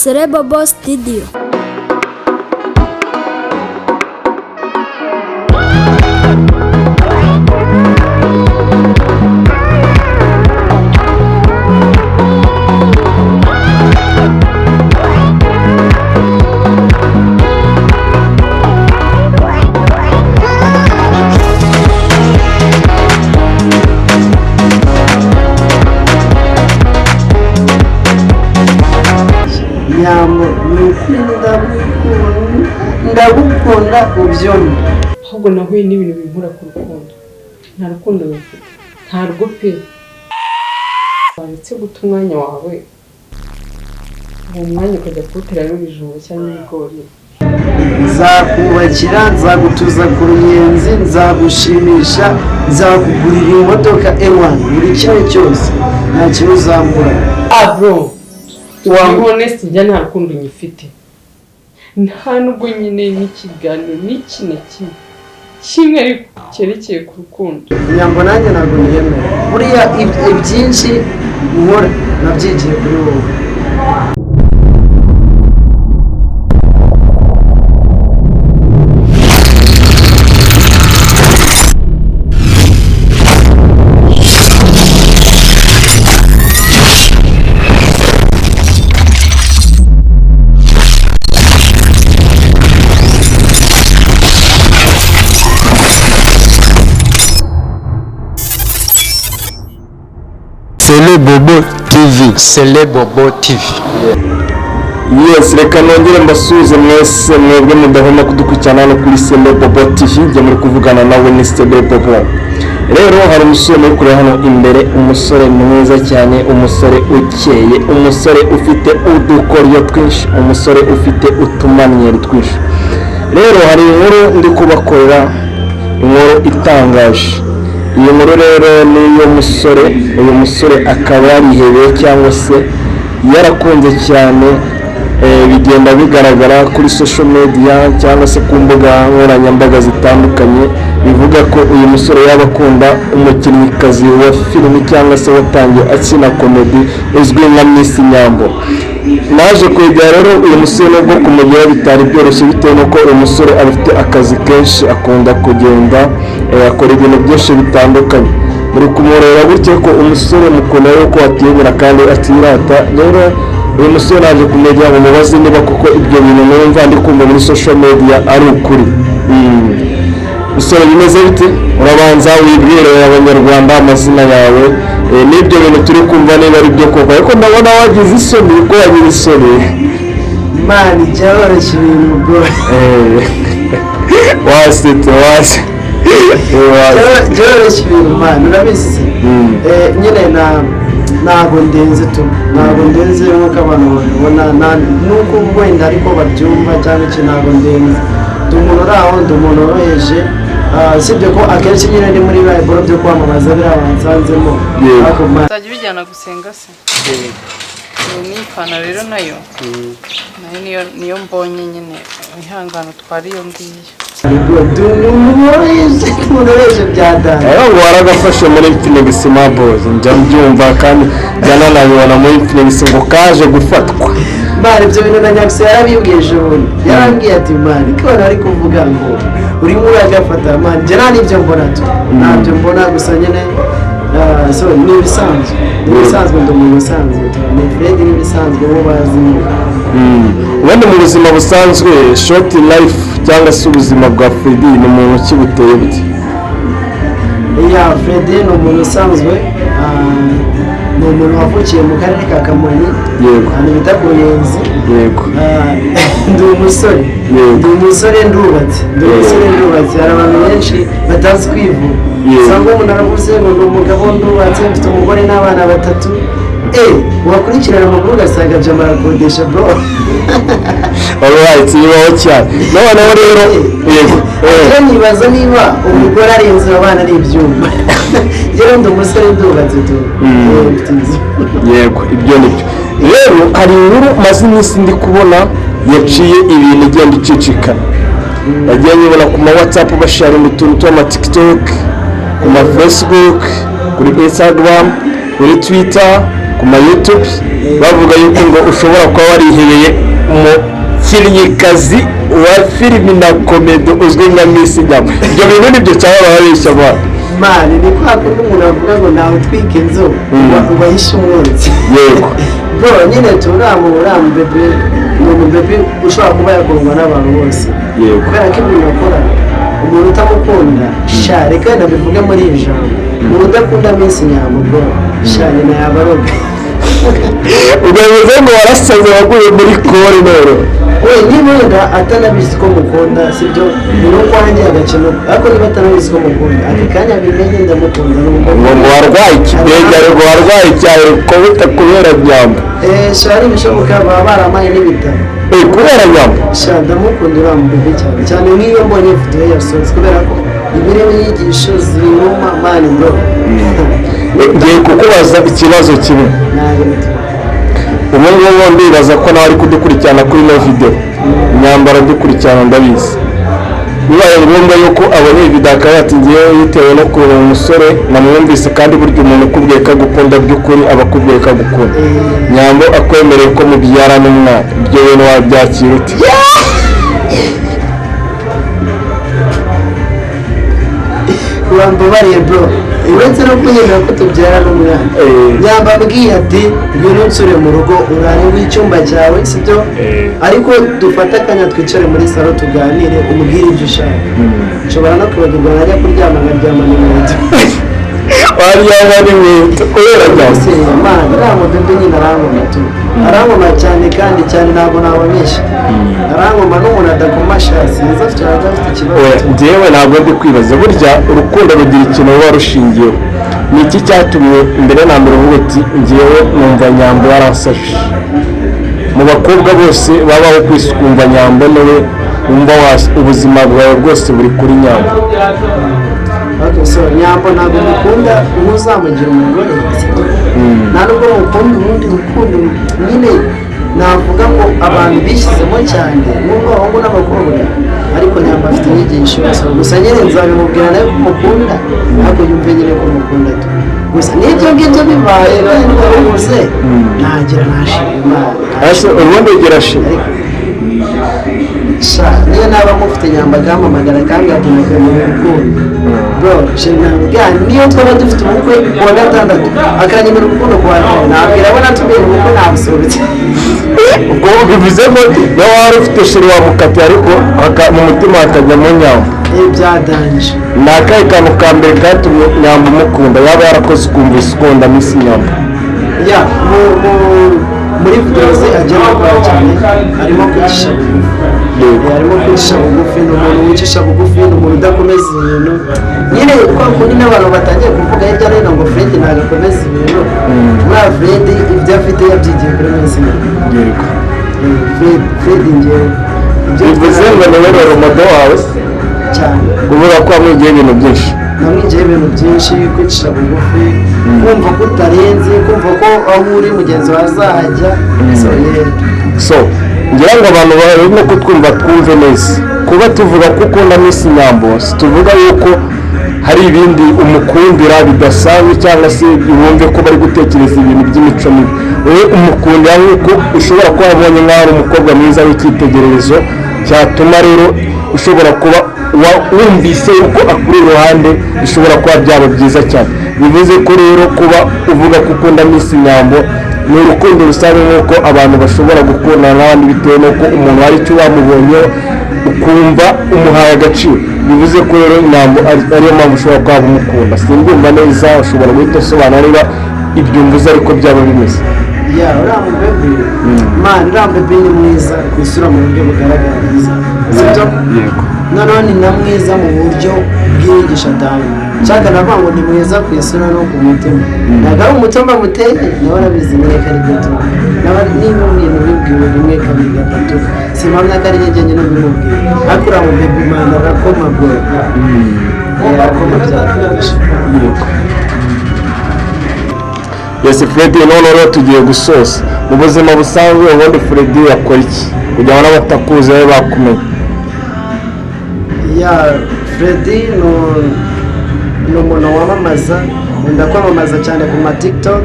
CELEBOBO Studio. ndagukunda ubyoni ahubwo nahuye n'ibintu binkura ku rukundo nta rukundo bafite nta rwo pe baretse guta umwanya wawe uwo mwanya ukajya kuwuteramo ibijumba cyangwa ibigori nzakubakira nzagutuza ku ruyenzi nzagushimisha nzakugurira imodoka ewan buri kimwe cyose nta kintu uzambura bro wa honest njya nta rukundo nyifite nta nubwo nyine n'ikiganiro n'iki na kimwe ariko cyerekeye ku rukundo nyambo nanjye ntabwo niyemera buriya ibyinshi nkora nabyigiye kuri wowe CELEBOBO TV. CELEBOBO TV. Yes, reka nongere mbasubize mwese mwebwe mudahoma kudukurikirana hano kuri CELEBOBO TV. Njye muri kuvugana nawe ni CELEBOBO. Rero hari umusore muri kureba hano imbere, umusore mwiza cyane, umusore ukeye, umusore ufite udukoryo twinshi, umusore ufite utumanyeri twinshi. Rero hari inkuru ndi kubakorera, inkuru itangaje. Iyi nkuru rero ni y'umusore, uyu musore akaba yarihebeye cyangwa se yarakunze cyane, bigenda bigaragara kuri social media cyangwa se ku mbuga nkoranyambaga zitandukanye, bivuga ko uyu musore yaba akunda umukinnyikazi wa filimi cyangwa se watangiye akina komedi uzwi nka Miss Nyambo. Naje kwegera rero uyu musore nubwo kumugera bitari byoroshye bitewe nuko uyu musore afite akazi kenshi, akunda kugenda akora ibintu byinshi bitandukanye. Muri kumureba gutya ko umusore mukunda rero ko atiyemera kandi atirata. Rero uyu musore naje kumenya ngo mubaze niba koko ibyo bintu numva ndi kumva muri social media ari ukuri. Musore bimeze bite? Urabanza wibwire abanyarwanda amazina yawe, n'ibyo bintu turi kumva niba ari byo koko, ariko ndabona wagize isoni, ko wagize isoni mani cyoroshye ibintu bwo wasite cyoroshye ibintu mani urabizi. Nyine ntabwo ndenze tu, ntabwo ndenze nk'uko abantu babibona, nuko wenda ariko babyumva cyangwa iki, ntabwo ndenze. Ndi umuntu uri aho, ndi umuntu woroheje, sibyo ko akenshi nyine ndi muri biboro byo kwamamaza biriya bansanzemo. uzajya ubijyana gusenga se? Ni ipantaro rero nayo niyo mbonye nyine ihangano twari iyo ngiyo. Umuntu byadana ngo waragafashe muri Infinix Maboz, njya mbyumva kandi njyana nabibona muri Infinix ngo kaje gufatwa. Mari ibyo bintu na Nyakse yarabibwije ubundi, yarambwiye ati mari ko ari kuvuga ngo urimo uragafata mari, njye nta n'ibyo mbona tu, ntabyo mbona gusa nyine so ni ibisanzwe, ndi umuntu usanzwe, ni Fred n'ibisanzwe bo bazi. Ubundi mu buzima busanzwe short life cyangwa se ubuzima bwa Fred ni umuntu kibuteye bute? Fred ni umuntu usanzwe, ni umuntu wavukiye mu karere ka Kamonyi, ahantu bita ku Ruyenzi. Yego. Ndi umusore, ndubatse, hari abantu benshi batazi kwivuga. Usanga umuntu aravuze ngo ndi umugabo ndubatse, mfite umugore n'abana batatu. Wakurikirana amakuru ugasanga byo marakodesha bro. Alright, yibaho cyane. Noneho rero rero nibaza niba umugore arenze abana ari ibyuma. Rero ndi umusore ndubatse tu. Yego, ibyo nibyo. Rero hari inkuru maze iminsi ndi kubona yaciye ibintu igenda icicikana. Bagiye nyibona ku ma WhatsApp bashare mu tuntu twa TikTok, ku ma Facebook, kuri Instagram, kuri Twitter, ku ma YouTube. bavuga yuko ngo ushobora kuba warihebeye umukinnyikazi wa filimi na komedi uzwi nka Miss Nyama. Ibyo bintu nibyo cyaba babeshya abantu. Mani ni kwa kundi umuntu avuga ngo nawe utwike inzu ubahishe umwotsi. Yego. Bro nyine turamu bebe umuntu bebe ushobora kuba yakundwa n'abantu bose. Yego. Kubera ko ibintu akora umuntu utamukunda sha reka ndabivuge muri iri jambo. Umuntu udakunda Miss Nyama bro sha nyina yabaroga. Ugavuze ngo warasaze waguye muri kore rero. We niba atanabizi ko mukunda sibyo ni uko wanjye agakino ariko niba atanabizi ko mukunda akanya bimenye ndamukunda ngo warwaye ikidege ariko warwaye cyane ko bitakubera Nyamba. Shari bishoboka baba baramaye n'ibitabo. Kubera Nyamba. Sha ndamukunda uramubibe cyane nk'iyo mbonye video yasohotse kubera ko ibirimo inyigisho ziruma mani bro. Ngiye kukubaza ikibazo kimwe. Ubu ngubu ndibaza ko nawe ari kudukurikirana kuri ino video. Nyambara dukurikirana ndabizi. Bibaye ngombwa yuko abona iyi video akaba yatingiye yitewe no kureba umusore namwumvise kandi burya umuntu ukubwiye ko agukunda by'ukuri aba akubwiye ko agukunda. Nyambo akwemereye ko mubyara n'umwana. Ibyo bintu wabyakira ute? Urambabariye bro. Uretse no kunyemera ko tubyara n'umwana. Nyamba mbwiye ati ngwino unsure mu rugo urare w'icyumba cyawe sibyo ariko dufata akanya twicare muri salo tuganire umubwire ibyo ushaka. Nshobora no kwibagirwa najya kuryama nkaryama n'inkweto. Waryama n'inkweto kubera byose. Imana iramu bebe nyine arangoma tu. Arangoma cyane kandi cyane ntabwo nabonyesha. Arangoma n'umuntu adakomasha sinza cyangwa afite ikibazo. Njyewe ntabwo ndi kwibaza burya urukundo rugira ikintu ruba rushingiyeho. Ni iki cyatumye mbere na mbere uvuga ati njyewe numva Nyambo yaransajije. Mu bakobwa bose babaho kwisukumva Nyambo niwe wumva ubuzima bwawe bwose buri kuri Nyambo. Okay, so Nyambo ntabwo mukunda uzamugira umugore nta nubwo mukunda ubundi rukundo nyine navuga ngo abantu bishyizemo cyane nubwo abahungu n'abakobwa ariko Nyambo afite inyigisho gusa nyine nzabimubwira nawe ko mukunda ariko yumve nyine ko mukunda tu gusa n'ibyo ngibyo bibaye rwose ntagira nashima ubundi ugira shima sha niyo naba mufite Nyambo akamamagara kandi atumika mu rukundo bro shinambwa niyo twaba dufite ubukwe kuwa gatandatu akanyemera urukundo kuwa kane nabwira abona tubiye ubukwe nabusobetse ubwo bivuze ngo niba wari ufite shiri wamukati ariko mu mutima hakajyamo Nyambo byadanje ni akahe kantu ka mbere katumye Nyambo umukunda yaba yarakoze ukumvise ukunda Miss Nyambo ya muri video ze agenda akora cyane arimo kwicisha bugufi ni umuntu wicisha bugufi ni umuntu udakomeza ibintu nyine kwa kundi n'abantu batangiye kuvuga hirya no hino ngo Fred ntabwo akomeza ibintu muri Fred ibyo afite yabyigiye kuri Miss Nyambo. Fred njyewe bivuze ngo niwe rero modo wawe cyane kuvuga ko wamwigiye ibintu byinshi namwigiye ibintu byinshi kwicisha bugufi kumva ko utarenze kumva ko aho uri mugenzi wawe azahajya so ngira ngo abantu barimo kutwumva twumve neza kuba tuvuga ko ukunda Miss Nyambo tuvuga yuko hari ibindi umukundira bidasanzwe cyangwa se wumve ko bari gutekereza ibintu by'imico mibi wowe umukundira nk'uko ushobora kuba wabonye nk'aho ari umukobwa mwiza w'icyitegererezo cyatuma rero ushobora kuba wumvise yuko akuri iruhande bishobora kuba byaba byiza cyane bivuze ko rero kuba uvuga ko ukunda Miss Nyambo ni urukundo rusanzwe nk'uko abantu bashobora gukundana n'abandi bitewe n'uko umuntu hari icyo wamubonye ukumva umuhaye agaciro bivuze ko rero Nyambo ariyo mpamvu ushobora kuba umukunda simbyumva neza ushobora guhita usobanura niba ibyo mvuze ariko byaba bimeze ya uriya mubebe mani uriya mubebe ni mwiza ku isura mu buryo bugaragara neza sibyo noneho ni na mwiza mu buryo bw'inyigisho atanga nshaka navuga ngo ni mwiza ku isura no ku mutima ntabwo ari umutima muteye nawe arabizi rimwe kabiri gatatu niba ibintu bibwiwe rimwe kabiri gatatu simpamya ko ari njye no bimubwiye ariko uriya mubebe imana arakoma bwo arakoma byarafashe Yes Fred none rero tugiye gusoza mu buzima busanzwe ubundi Fred yakora iki kugira ngo n'abatakuzi babe bakumenya ya Fred ni umuntu wamamaza wenda kwamamaza cyane ku ma TikTok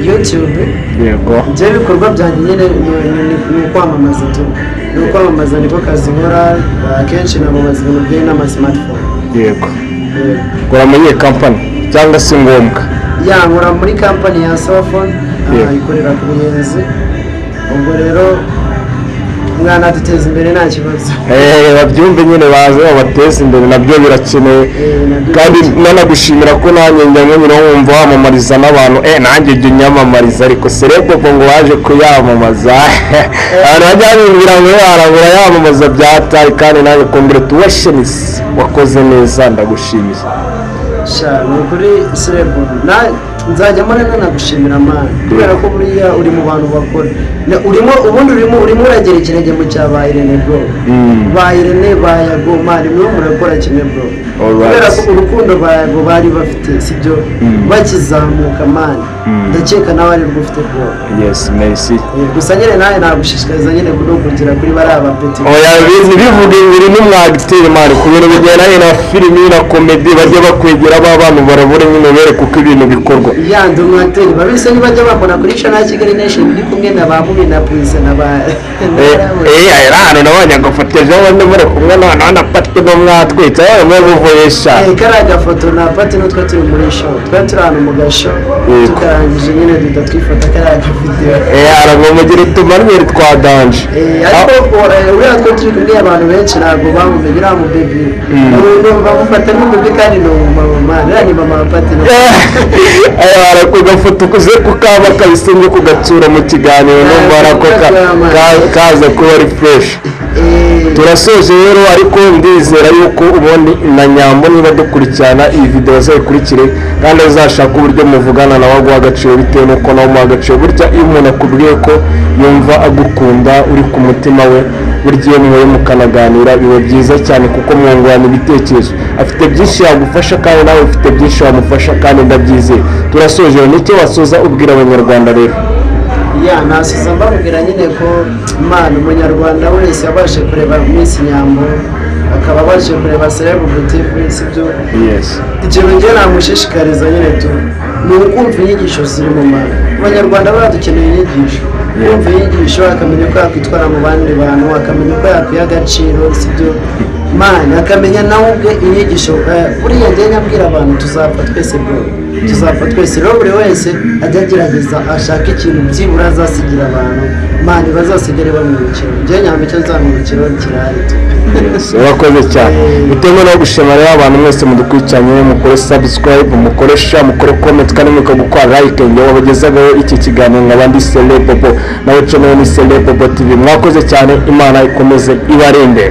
YouTube. yego Njye ibikorwa byanjye nyine ni ukwamamaza tu. Ni ukwamamaza niko kazi nkora, akenshi namamaza ibintu bijyanye n'ama-smartphone. yego ukora muri iyi kampani cyangwa se ngombwa? Nkora muri kampani ya Sofone ikorera ku Buyenzi. Ubwo rero umwana duteza imbere nta kibazo. Babyumve nyine baze babateza imbere, nabyo birakenewe. Kandi nanagushimira ko nanjye njya nyine wumva wamamariza n'abantu, nanjye jya unyamamariza, ariko CELEBOBO ngo waje kuyamamaza abantu bajya bibwira ngo arabura yamamaza byatari, kandi nanjye congratulations, wakoze neza, ndagushimiye. Ni ukuri CELEBOBO nzajya mbona nanagushimira amana, kubera ko buriya uri mu bantu bakora urimo uragera ikirenge mu cya ba Irene bro, ba Irene ba Yago mari mwe murakora kimwe bro, kubera ko urukundo babo bari bafite sibyo bakizamuka mani, ndakeka nawe ari rwo ufite bro. Yes, merci. Gusa nyine nawe nagushishikariza nyine kugira kuri bari abapeti. Bivuge biri n'umwagiteri mani, ku bintu bijyanye na filimi na komedi bajya bakwegera abantu barabure nyine bere kuko ibintu bikorwa. Ndi umwagiteri babise ntibajya bakora kuri channel ya Kigali Nation ndi kumwe na ba Mubi na Prince na ba hano nabonye agafoteje wende muri kumwe na Pati no mwatwitse mwe muvoyesha kara gafoto na Pati no twa turi muri show, twa turi hano mu gasho tukarangije nyine duta twifata kara video aragomogera tumarwere twa danje ariko uriya twa turi kumwe abantu benshi ntabwo bamumenyera mu baby urumva mufata n'umubi kandi no mama nani mama Pati no arako gafoto kuze kukaba kabisinge kugatsura mu kiganiro no barako kaza kuba ari fresh. Turasoje rero, ariko ndizera yuko ubundi na Nyambo niba dukurikirana iyi video zayikurikire kandi azashaka uburyo muvugana nawe aguha agaciro bitewe nuko nawe umuha agaciro. Burya iyo umuntu akubwiye ko yumva agukunda uri ku mutima we, burya iyo mwoye mukanaganira biba byiza cyane kuko mwungurana ibitekerezo. Afite byinshi yagufasha kandi nawe ufite byinshi wamufasha, kandi ndabyizeye. Turasoje, nicyo wasoza ubwira abanyarwanda rero? Nasiza mbabwira nyine ko Imana umunyarwanda wese yabashe kureba Miss Nyambo, akaba abashe kureba CELEBOBO TV sibyo. Ikintu njye namushishikariza nyine tu ni ukumva inyigisho ziri mu Mana. Abanyarwanda badukeneye inyigisho, kumva inyigisho akamenya ko yakwitwara mu bandi bantu, akamenya ko yakwiha agaciro sibyo Mana, akamenya nawe ubwe inyigisho. Buriya njye nyabwira abantu tuzapfa twese bro, tuzapfa twese rero buri wese ajya agerageza ashaka ikintu byibura azasigira abantu Mana bazasigare bamwibukira. Njye nyambicyo nzamwibukira kirahari. Urakoze cyane. Bitewe no gushimira abantu mwese mudukurikiranye, mukore subscribe, mukore share, mukore comment, kandi mukagukora like ngo babagezagaho iki kiganiro nk'abandi CELEBOBO nawe channel ni CELEBOBO TV. Mwakoze cyane, Imana ikomeze ibarinde.